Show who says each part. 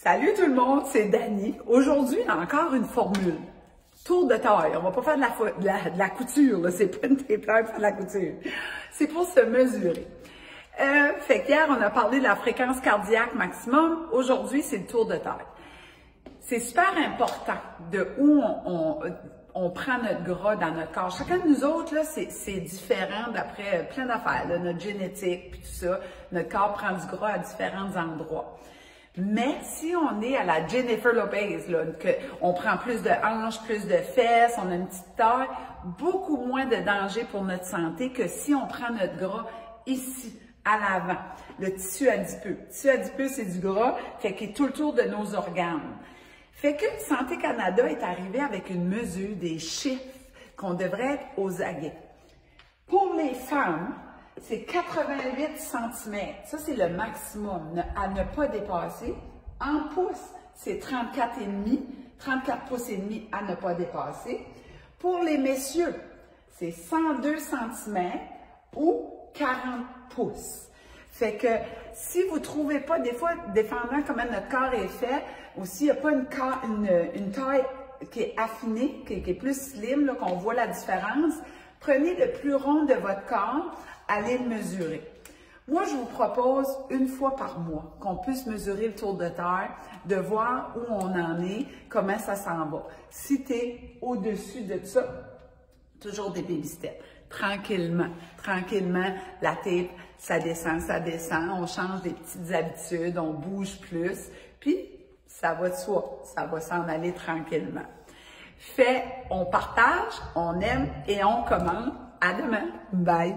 Speaker 1: Salut tout le monde, c'est Dani. Aujourd'hui, encore une formule. Tour de taille. On va pas faire de la couture, là. C'est pas une tépleur pour faire de la couture. C'est pour se mesurer. Fait qu'hier, on a parlé de la fréquence cardiaque maximum. Aujourd'hui, c'est le tour de taille. C'est super important de où on prend notre gras dans notre corps. Chacun de nous autres, là, c'est différent d'après plein d'affaires, là, notre génétique, puis tout ça. Notre corps prend du gras à différents endroits. Mais si on est à la Jennifer Lopez, là, on prend plus de hanches, plus de fesses, on a une petite taille, beaucoup moins de danger pour notre santé que si on prend notre gras ici, à l'avant, le tissu adipeux. Le tissu adipeux, c'est du gras, fait qu'il est tout le tour de nos organes. Fait que Santé Canada est arrivé avec une mesure des chiffres qu'on devrait être aux aguets. Pour les femmes, c'est 88 cm. Ça, c'est le maximum à ne pas dépasser. En pouces, c'est 34,5. 34 pouces et demi à ne pas dépasser. Pour les messieurs, c'est 102 cm ou 40 pouces. Fait que si vous ne trouvez pas, des fois, dépendant comment notre corps est fait, aussi, il n'y a pas une taille qui est affinée, qui est plus slim, qu'on voit la différence, prenez le plus rond de votre corps, allez le mesurer. Moi, je vous propose une fois par mois qu'on puisse mesurer le tour de terre, de voir où on en est, comment ça s'en va. Si tu es au-dessus de ça, toujours des baby steps. Tranquillement, tranquillement, la tape, ça descend, on change des petites habitudes, on bouge plus, puis ça va de soi, ça va s'en aller tranquillement. Fait, on partage, on aime et on commente. À demain. Bye.